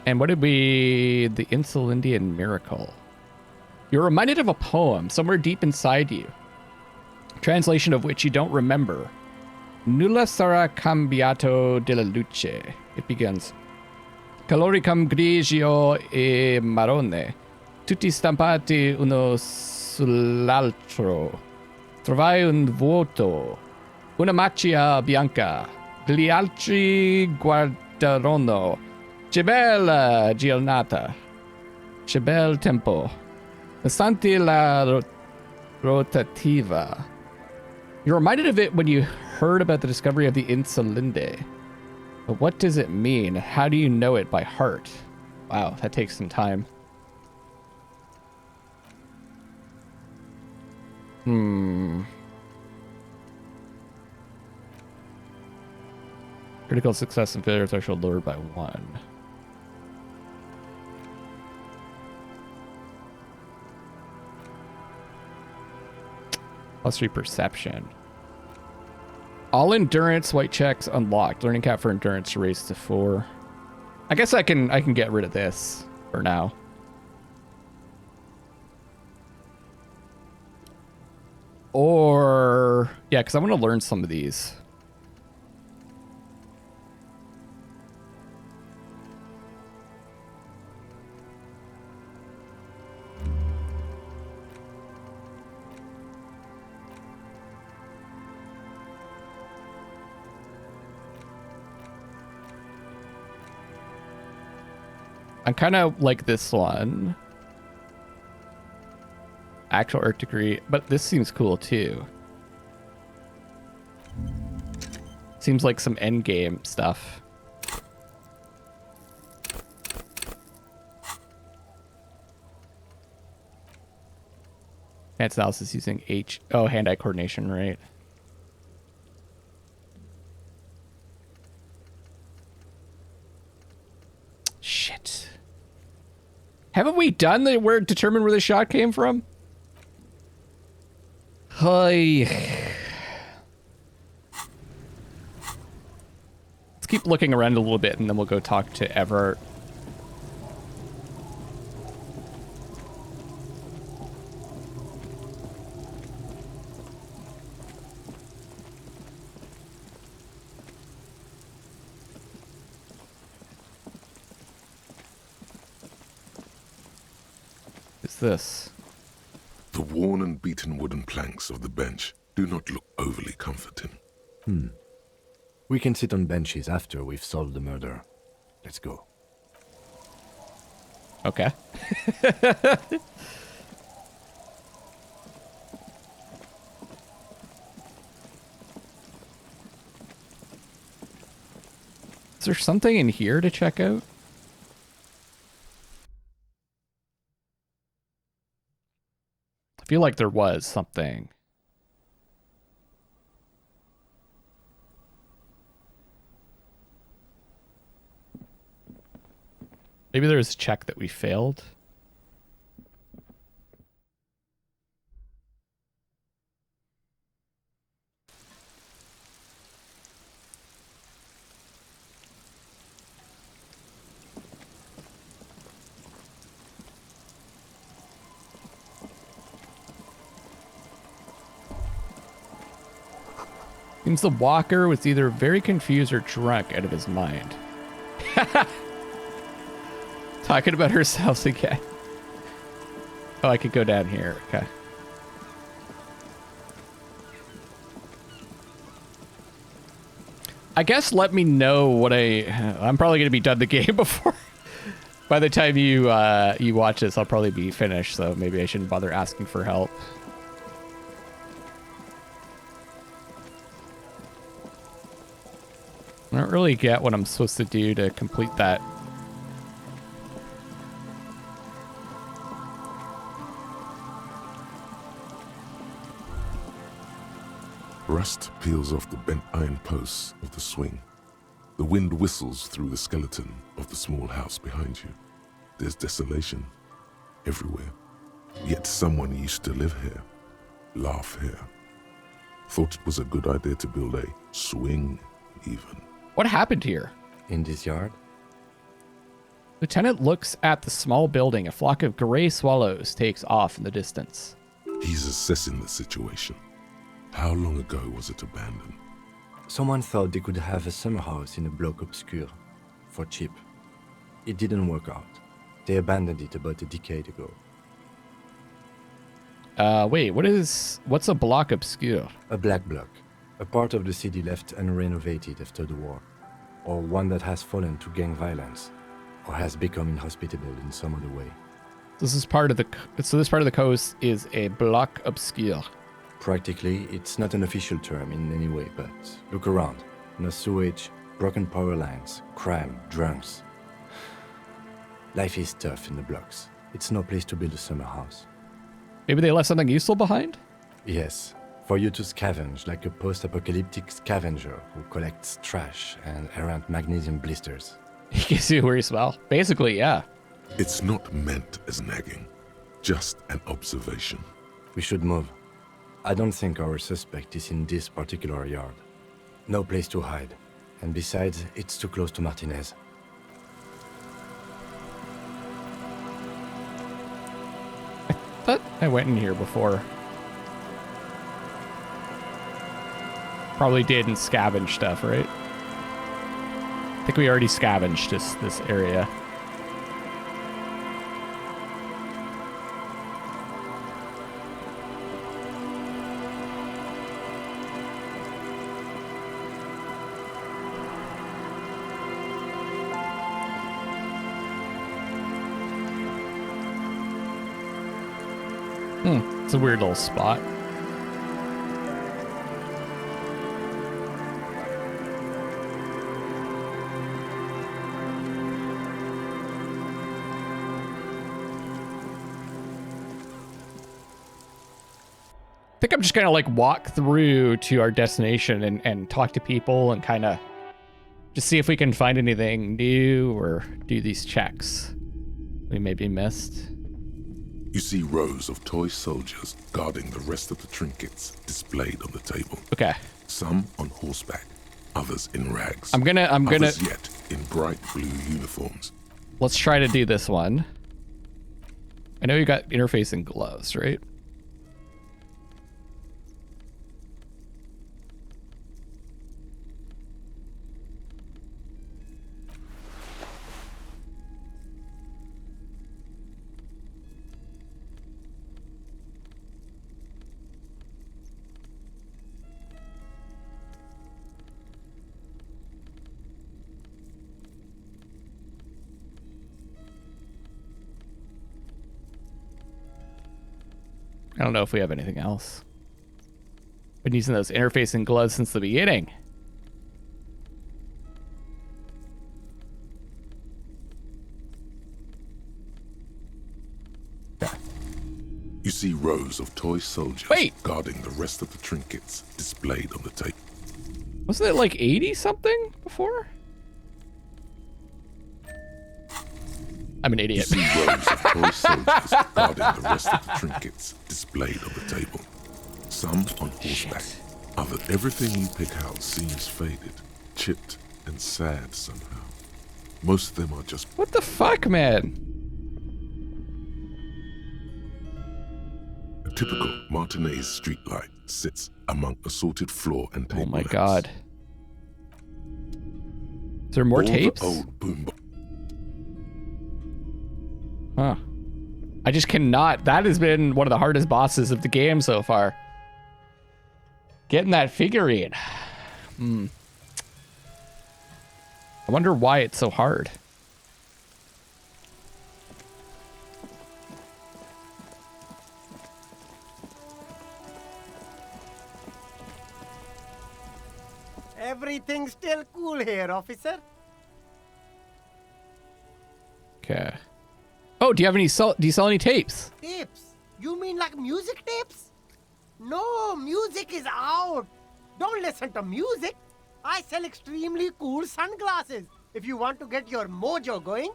And what did we... The Insulindian Miracle. You're reminded of a poem somewhere deep inside you. Translation of which you don't remember. Nulla sarà cambiato della luce. It begins. Caloricum grigio e marrone, tutti stampati uno sull'altro. Trovai un vuoto, una macchia bianca. Gli altri guardarono. Che bella giornata. Che bel tempo. Senti la rotativa. You're reminded of it when you heard about the discovery of the Insulinde. But what does it mean? How do you know it by heart? Wow, that takes some time. Critical success and failure threshold lowered by 1. +3 perception. All endurance white checks unlocked. Learning cap for endurance raised to 4. I guess I can get rid of this for now. Or yeah, because I want to learn some of these. I kind of like this one. Actual art degree, but this seems cool too. Seems like some end game stuff. Advanced analysis using hand-eye coordination, right? Shit. Haven't we done determine where the shot came from? Hi. Let's keep looking around a little bit and then we'll go talk to Everett. What's this? The worn and beaten wooden planks of the bench do not look overly comforting. We can sit on benches after we've solved the murder. Let's go. Okay. Is there something in here to check out? I feel like there was something. Maybe there was a check that we failed. Seems the walker was either very confused or drunk out of his mind. Talking about herself again. Oh, I could go down here. Okay. I guess let me know what I'm probably going to be done the game before. By the time you you watch this, I'll probably be finished, so maybe I shouldn't bother asking for help. I don't really get what I'm supposed to do to complete that. Rust peels off the bent iron posts of the swing. The wind whistles through the skeleton of the small house behind you. There's desolation everywhere. Yet someone used to live here, laugh here. Thought it was a good idea to build a swing, even. What happened here? In this yard? Lieutenant looks at the small building. A flock of gray swallows takes off in the distance. He's assessing the situation. How long ago was it abandoned? Someone thought they could have a summer house in a bloc obscure. For cheap. It didn't work out. They abandoned it about a decade ago. Wait, what's a block obscure? A black bloc. A part of the city left unrenovated after the war. Or one that has fallen to gang violence. Or has become inhospitable in some other way. This part of the coast is a block obscure. Practically, it's not an official term in any way, but look around. No sewage, broken power lines, crime, drunks. Life is tough in the blocks. It's no place to build a summer house. Maybe they left something useful behind? Yes, for you to scavenge like a post-apocalyptic scavenger who collects trash and errant magnesium blisters. You can see where you smell. Basically, yeah. It's not meant as nagging, just an observation. We should move. I don't think our suspect is in this particular yard. No place to hide. And besides, it's too close to Martinez. I thought I went in here before. Probably did and scavenge stuff, right? I think we already scavenged this area. It's a weird little spot. I think I'm just gonna like walk through to our destination and talk to people and kind of just see if we can find anything new or do these checks we maybe missed. You see rows of toy soldiers guarding the rest of the trinkets displayed on the table. Okay. Some on horseback, others in rags. I'm gonna others yet in bright blue uniforms. Let's try to do this one. I know you got interfacing gloves, right? I don't know if we have anything else. Been using those interfacing gloves since the beginning. You see rows of toy soldiers guarding the rest of the trinkets displayed on the table. Wasn't it like 80 something before? I'm an idiot. You see rows of toy soldiers guarding the rest of the trinkets displayed on the table. Some on horseback. Everything you pick out seems faded, chipped, and sad somehow. Most of them are just... What the fuck, man? A typical Martinez streetlight sits among assorted floor and table Oh my lamps. god. Is there more All tapes? The old boom. Huh. I just cannot. That has been one of the hardest bosses of the game so far. Getting that figurine. I wonder why it's so hard. Everything's still cool here, officer. Okay. Oh, do you have any do you sell any tapes? Tapes? You mean like music tapes? No, music is out. Don't listen to music. I sell extremely cool sunglasses. If you want to get your mojo going.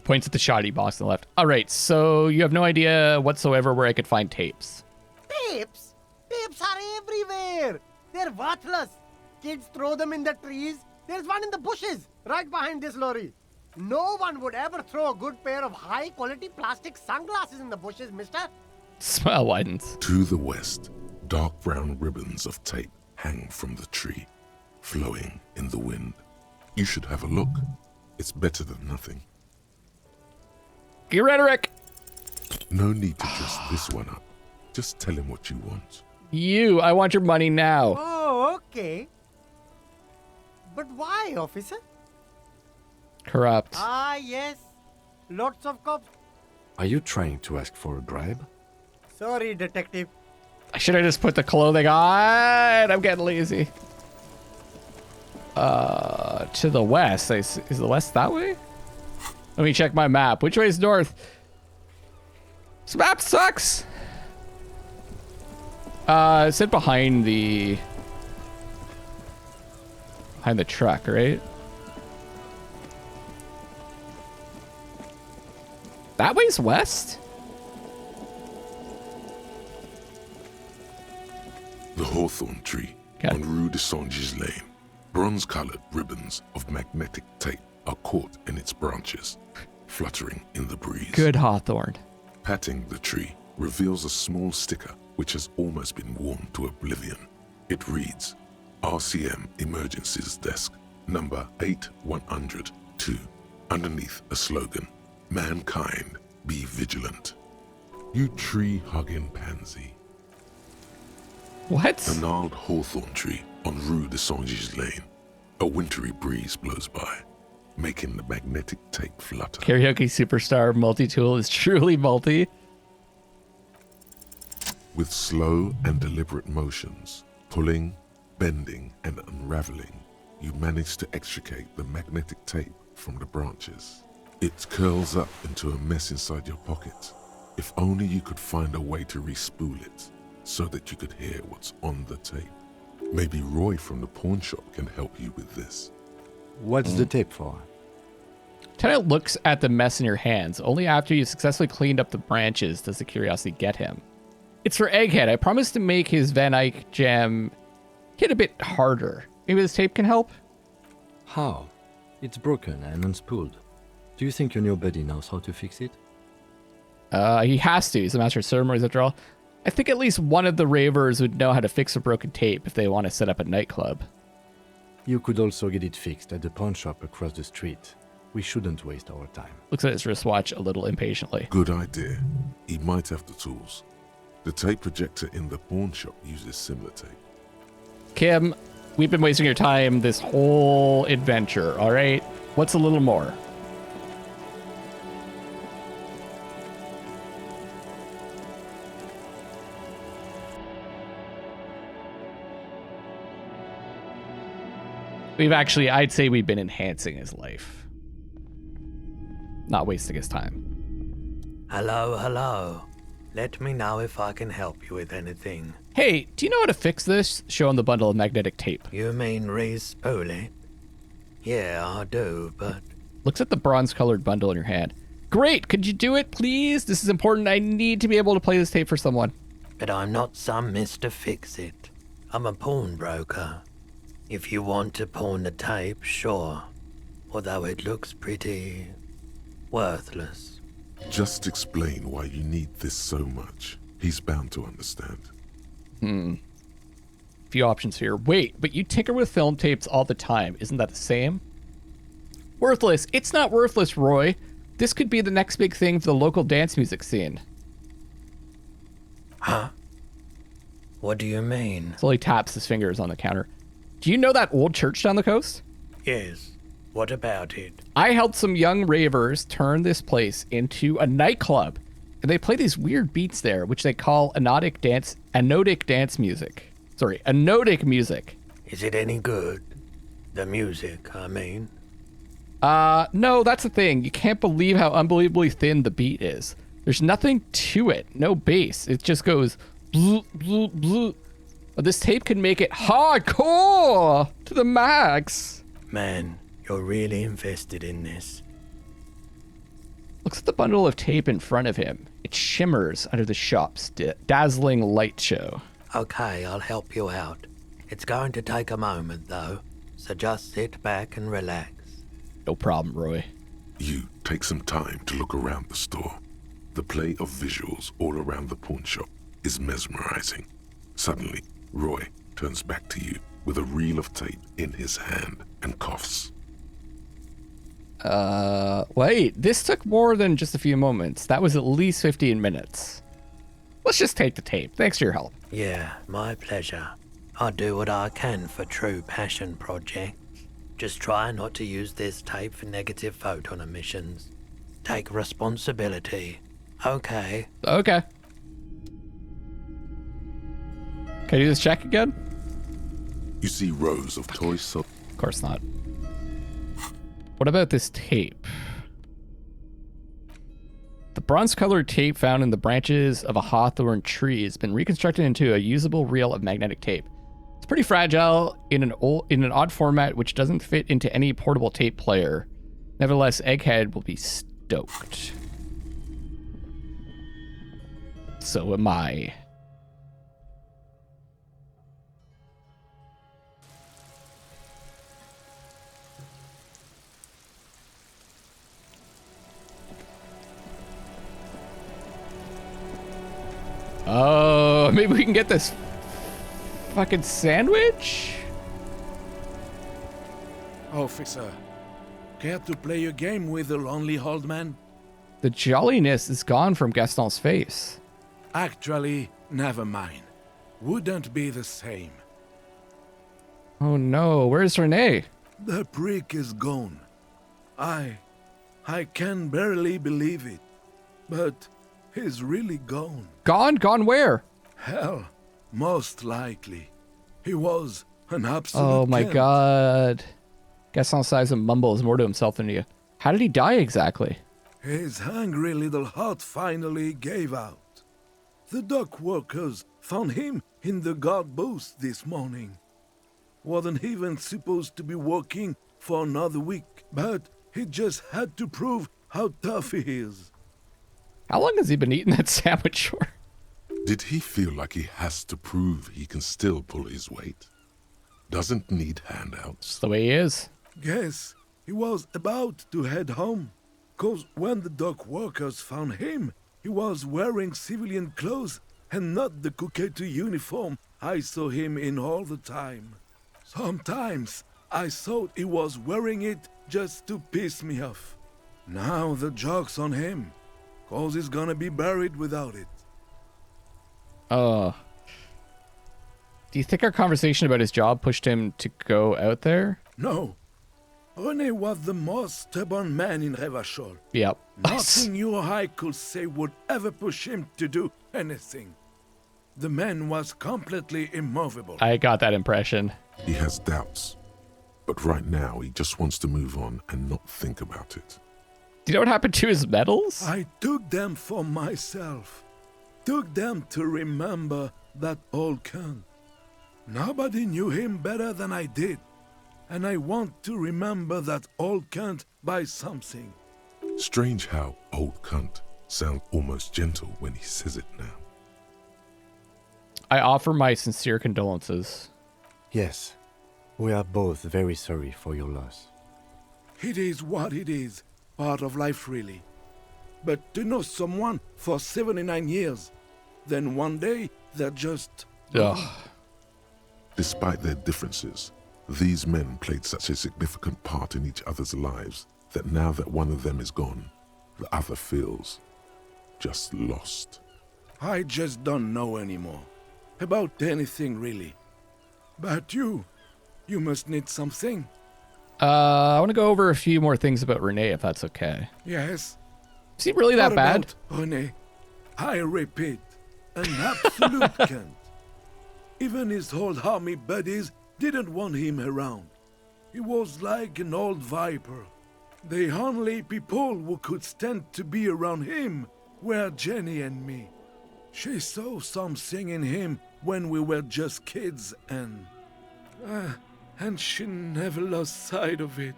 Points at the shoddy box on the left. All right, so you have no idea whatsoever where I could find tapes. Tapes? Tapes are everywhere. They're worthless. Kids throw them in the trees. There's one in the bushes, right behind this lorry. No one would ever throw a good pair of high-quality plastic sunglasses in the bushes, mister. Smile widens. To the west, dark brown ribbons of tape hang from the tree, flowing in the wind. You should have a look. It's better than nothing. Your rhetoric. No need to dress this one up. Just tell him what you want. I want your money now. Oh, okay. But why, officer? Corrupt. Ah, yes. Lots of cops. Are you trying to ask for a bribe? Sorry, detective. I should have just put the clothing on. I'm getting lazy. To the west. Is the west that way? Let me check my map. Which way is north? This map sucks. Sit behind the truck, right? That way's west? The hawthorn tree Okay. on Rue de Songes Lane. Bronze-colored ribbons of magnetic tape are caught in its branches, fluttering in the breeze. Good hawthorn. Patting the tree reveals a small sticker which has almost been worn to oblivion. It reads, RCM Emergencies Desk, number 8102. Underneath a slogan, Mankind, be vigilant. You tree-hugging pansy. What? A gnarled hawthorn tree on Rue de Songes Lane. A wintry breeze blows by, making the magnetic tape flutter. Karaoke superstar multi-tool is truly multi. With slow and deliberate motions, pulling, bending, and unraveling, you manage to extricate the magnetic tape from the branches. It curls up into a mess inside your pocket. If only you could find a way to re-spool it, so that you could hear what's on the tape. Maybe Roy from the pawn shop can help you with this. What's the tape for? Tenant looks at the mess in your hands. Only after you've successfully cleaned up the branches does the curiosity get him. It's for Egghead. I promised to make his Van Eyck jam hit a bit harder. Maybe this tape can help? How? It's broken and unspooled. Do you think your new buddy knows how to fix it? He has to. He's a master of ceremonies after all. I think at least one of the ravers would know how to fix a broken tape if they want to set up a nightclub. You could also get it fixed at the pawn shop across the street. We shouldn't waste our time. Looks at his wristwatch a little impatiently. Good idea. He might have the tools. The tape projector in the pawn shop uses similar tape. Kim, we've been wasting your time this whole adventure, all right? What's a little more? I'd say we've been enhancing his life. Not wasting his time. Hello. Let me know if I can help you with anything. Hey, do you know how to fix this? Show him the bundle of magnetic tape. You mean re-spool it? Yeah, I do, but... Looks at the bronze-colored bundle in your hand. Great, could you do it, please? This is important. I need to be able to play this tape for someone. But I'm not some Mr. Fix-It. I'm a pawnbroker. If you want to pawn the tape, sure. Although it looks pretty... worthless. Just explain why you need this so much. He's bound to understand. Few options here. Wait, but you tinker with film tapes all the time. Isn't that the same? Worthless. It's not worthless, Roy. This could be the next big thing for the local dance music scene. Huh? What do you mean? Slowly taps his fingers on the counter. Do you know that old church down the coast? Yes. What about it? I helped some young ravers turn this place into a nightclub. And they play these weird beats there, which they call anodic music. Sorry, anodic music. Is it any good? The music, I mean. No, that's the thing. You can't believe how unbelievably thin the beat is. There's nothing to it. No bass. It just goes blue, blue, blue. But this tape can make it hardcore to the max. Man, you're really invested in this. Looks at the bundle of tape in front of him. It shimmers under the shop's dazzling light show. Okay, I'll help you out. It's going to take a moment, though, so just sit back and relax. No problem, Roy. You take some time to look around the store. The play of visuals all around the pawn shop is mesmerizing. Suddenly, Roy turns back to you with a reel of tape in his hand and coughs. Wait, this took more than just a few moments. That was at least 15 minutes. Let's just take the tape. Thanks for your help. Yeah, my pleasure. I'll do what I can for True Passion Project. Just try not to use this tape for negative photon emissions. Take responsibility. Okay. Okay. Can I do this check again? You see rows of toy Of course not. What about this tape? The bronze-colored tape found in the branches of a hawthorn tree has been reconstructed into a usable reel of magnetic tape. It's pretty fragile in an odd format which doesn't fit into any portable tape player. Nevertheless, Egghead will be stoked. So am I. Oh, maybe we can get this fucking sandwich? Officer, care to play a game with the lonely old man? The jolliness is gone from Gaston's face. Actually, never mind. Wouldn't be the same. Oh no, where's Renee? The prick is gone. I can barely believe it. But he's really gone. Gone? Gone where? Hell, most likely. He was an absolute Oh my Kent. god. Gaston sighs and mumbles more to himself than you. How did he die exactly? His hungry little heart finally gave out. The dock workers found him in the guard booth this morning. Wasn't even supposed to be working for another week, but he just had to prove how tough he is. How long has he been eating that sandwich for? Did he feel like he has to prove he can still pull his weight? Doesn't need handouts. Just the way he is. Guess he was about to head home, 'cause when the dock workers found him, he was wearing civilian clothes and not the Coquette uniform I saw him in all the time. Sometimes I thought he was wearing it just to piss me off. Now the joke's on him, 'cause he's gonna be buried without it. Do you think our conversation about his job pushed him to go out there? No. René was the most stubborn man in Revachol. Yep. Nothing you or I could say would ever push him to do anything. The man was completely immovable. I got that impression. He has doubts. But right now, he just wants to move on and not think about it. Do you know what happened to his medals? I took them for myself. Took them to remember that old cunt. Nobody knew him better than I did. And I want to remember that old cunt by something. Strange how old cunt sounds almost gentle when he says it now. I offer my sincere condolences. Yes, we are both very sorry for your loss. It is what it is. Part of life, really. But to know someone for 79 years, then one day they're just... Ugh. Despite their differences, these men played such a significant part in each other's lives that now that one of them is gone, the other feels just lost. I just don't know anymore. About anything, really. But you must need something. I want to go over a few more things about Renee, if that's okay. Yes? Is he really that What bad? about René? I repeat, an absolute cunt. Even his old army buddies didn't want him around. He was like an old viper. The only people who could stand to be around him were Jenny and me. She saw something in him when we were just kids and she never lost sight of it.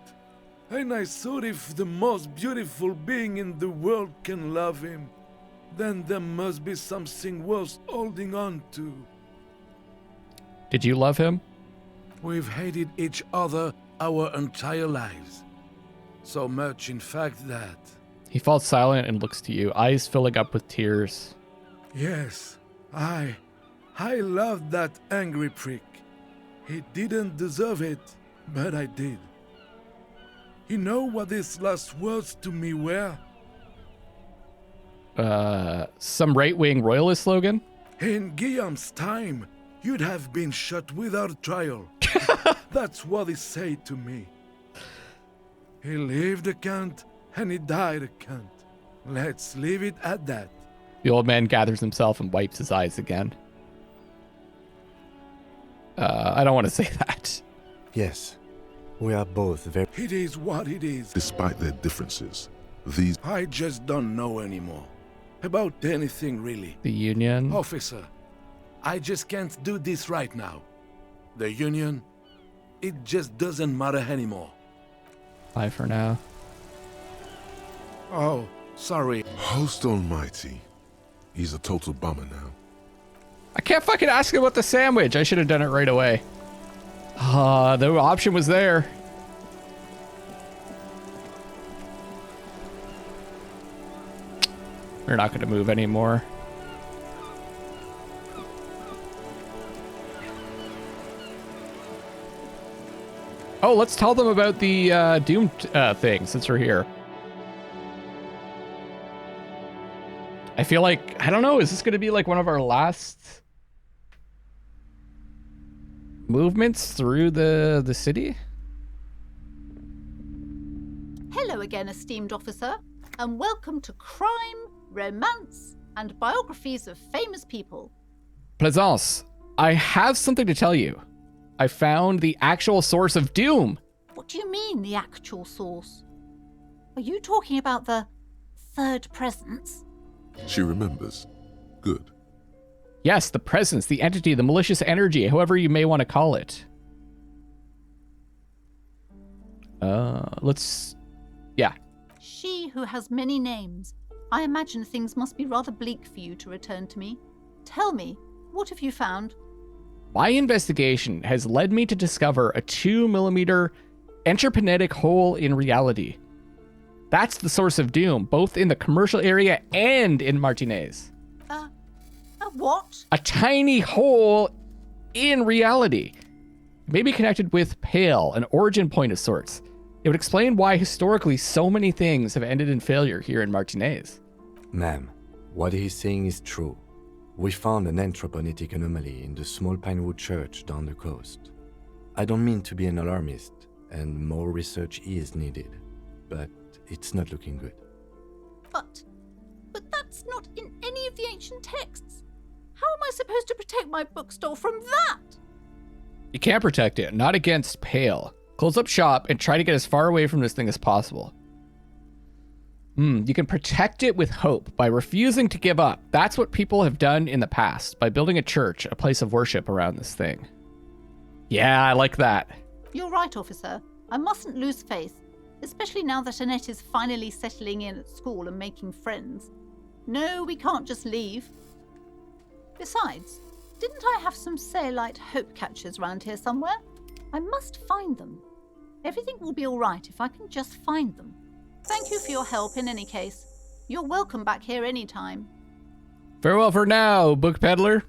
And I thought if the most beautiful being in the world can love him, then there must be something worth holding on to. Did you love him? We've hated each other our entire lives. So much, in fact, that... He falls silent and looks to you, eyes filling up with tears. Yes, I loved that angry prick. He didn't deserve it, but I did. You know what his last words to me were? Some right-wing royalist slogan? In Guillaume's time, you'd have been shot without trial. That's what he said to me. He lived a cunt, and he died a cunt. Let's leave it at that. The old man gathers himself and wipes his eyes again. I don't want to say that. Yes, we are both very... It is what it is. Despite their differences, these I just don't know anymore. About anything, really. The Union. Officer, I just can't do this right now. The Union, it just doesn't matter anymore. Bye for now. Oh, sorry. host almighty. He's a total bummer now. I can't fucking ask him about the sandwich. I should have done it right away. The option was there. We're not going to move anymore. Oh, let's tell them about the Doom thing since we're here. I feel like, I don't know, is this going to be like one of our last movements through the city? Hello again, esteemed officer, and welcome to Crime, Romance, and Biographies of Famous People. Plaisance, I have something to tell you. I found the actual source of Doom. What do you mean, the actual source? Are you talking about the third presence? She remembers. Good. Yes, the presence, the entity, the malicious energy, however you may want to call it. Yeah. She who has many names. I imagine things must be rather bleak for you to return to me. Tell me, what have you found? My investigation has led me to discover a 2mm entropinetic hole in reality. That's the source of Doom, both in the commercial area and in Martinez. A what? A tiny hole in reality. Maybe connected with Pale, an origin point of sorts. It would explain why historically so many things have ended in failure here in Martinez. Ma'am, what he's saying is true. We found an anthroponetic anomaly in the small Pinewood church down the coast. I don't mean to be an alarmist, and more research is needed, but it's not looking good. But that's not in any of the ancient texts. How am I supposed to protect my bookstore from that? You can't protect it, not against Pale. Close up shop and try to get as far away from this thing as possible. You can protect it with hope by refusing to give up. That's what people have done in the past, by building a church, a place of worship around this thing. Yeah, I like that. You're right, officer. I mustn't lose faith, especially now that Annette is finally settling in at school and making friends. No, we can't just leave. Besides, didn't I have some Sailite hope catchers round here somewhere? I must find them. Everything will be all right if I can just find them. Thank you for your help in any case. You're welcome back here anytime. Farewell for now, book peddler.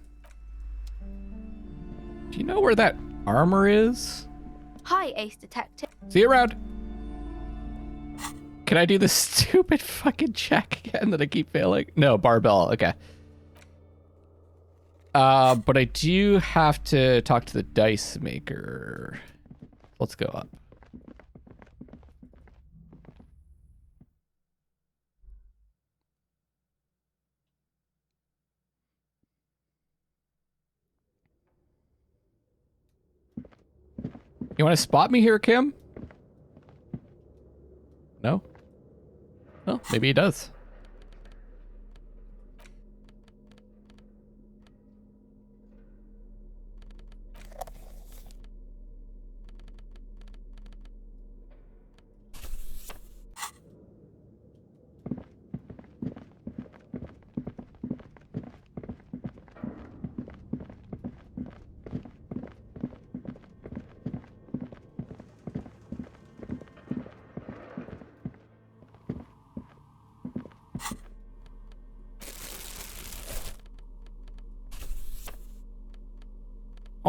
Do you know where that armor is? Hi, Ace Detective. See you around. Can I do this stupid fucking check again that I keep failing? No, barbell, okay. But I do have to talk to the dice maker. Let's go up. You want to spot me here, Kim? No? Well, maybe he does.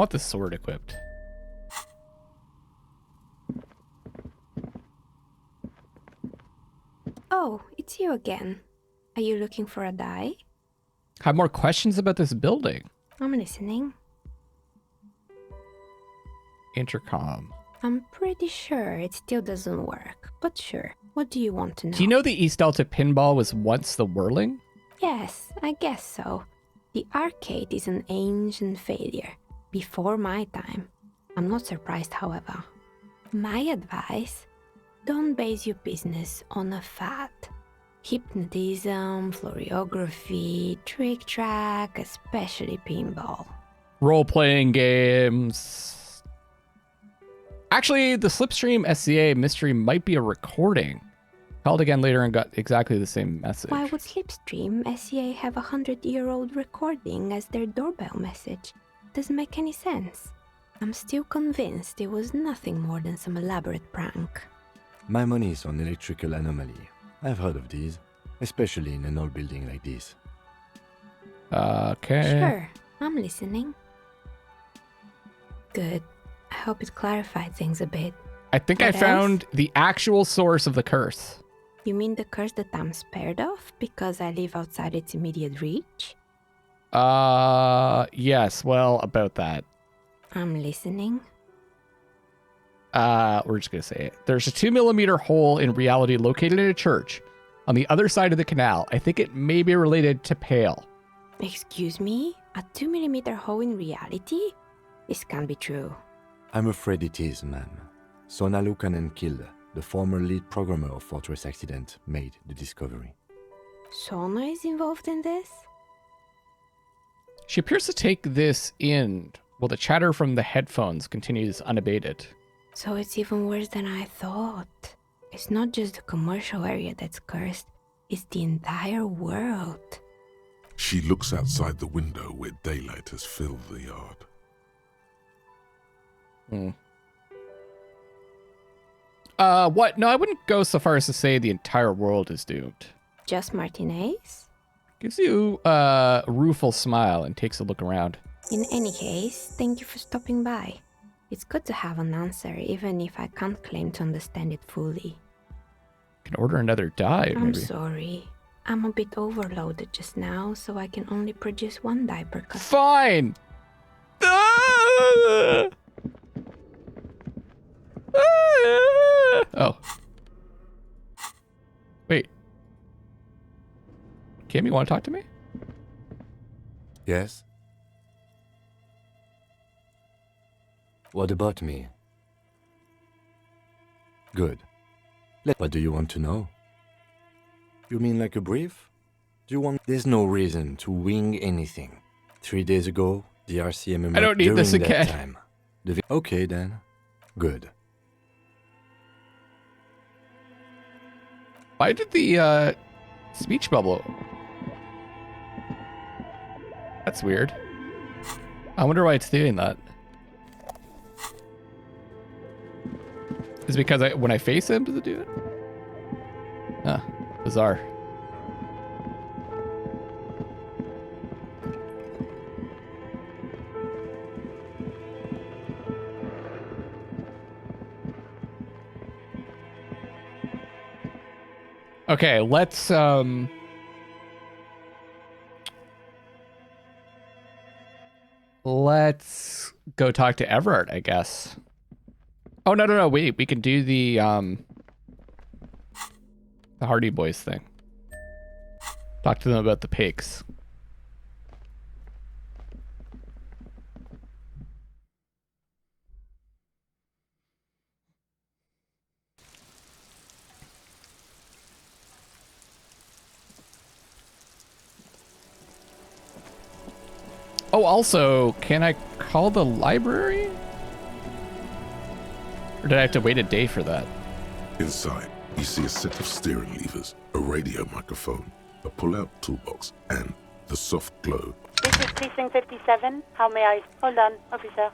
want the sword equipped. Oh, it's you again. Are you looking for a die? Have more questions about this building. I'm listening. Intercom. I'm pretty sure it still doesn't work, but sure. What do you want to know? Do you know the East Delta Pinball was once the Whirling? Yes, I guess so. The arcade is an ancient failure. Before my time. I'm not surprised, however. My advice? Don't base your business on a fad. Hypnotism, floriography, trick track, especially pinball. Role-playing games. Actually, the Slipstream SCA mystery might be a recording. Called again later and got exactly the same message. Why would Slipstream SCA have a 100-year-old recording as their doorbell message? Doesn't make any sense. I'm still convinced it was nothing more than some elaborate prank. My money is on electrical anomaly. I've heard of these, especially in an old building like this. Okay. Sure, I'm listening. Good. I hope it clarified things a bit. I think What I found the actual source of the curse. You mean the curse that I'm spared of because I live outside its immediate reach? Yes, well, about that. I'm listening. We're just gonna say it. There's a 2mm hole in reality located in a church on the other side of the canal. I think it may be related to Pale. Excuse me? A 2mm hole in reality? This can't be true. I'm afraid it is, ma'am. Sona Lukanen killed the former lead programmer of Fortress Accident made the discovery. Sona is involved in this? She appears to take this in while the chatter from the headphones continues unabated. So it's even worse than I thought. It's not just the commercial area that's cursed, it's the entire world. She looks outside the window where daylight has filled the yard. What? No, I wouldn't go so far as to say the entire world is doomed. Just Martinez? Gives you a rueful smile and takes a look around. In any case, thank you for stopping by. It's good to have an answer, even if I can't claim to understand it fully. Can order another die, I'm maybe. sorry. I'm a bit overloaded just now, so I can only produce one die per customer. Fine! Ah! Ah! Oh. Wait. Kim, you want to talk to me? Yes? What about me? Good. What do you want to know? You mean like a brief? Do you want... There's no reason to wing anything. 3 days ago, the RCM... I don't need this during that again. time, okay then. Good. Why did the speech bubble? That's weird. I wonder why it's doing that. Is it because when I face him, does it do it? Huh. Bizarre. Okay, let's go talk to Everard, I guess. Oh no, wait, we can do the Hardy Boys thing. Talk to them about the pigs. Oh, also, can I call the library? Or did I have to wait a day for that? Inside, you see a set of steering levers, a radio microphone, a pull-out toolbox, and the soft glow. This is Precinct 57. How may I... Hold on, officer.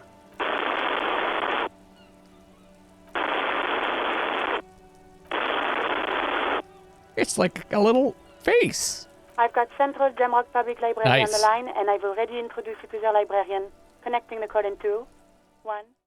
It's like a little face. I've got Central Jamrock Public Library Nice. on the line, and I've already introduced you to their librarian. Connecting the code in 2, 1.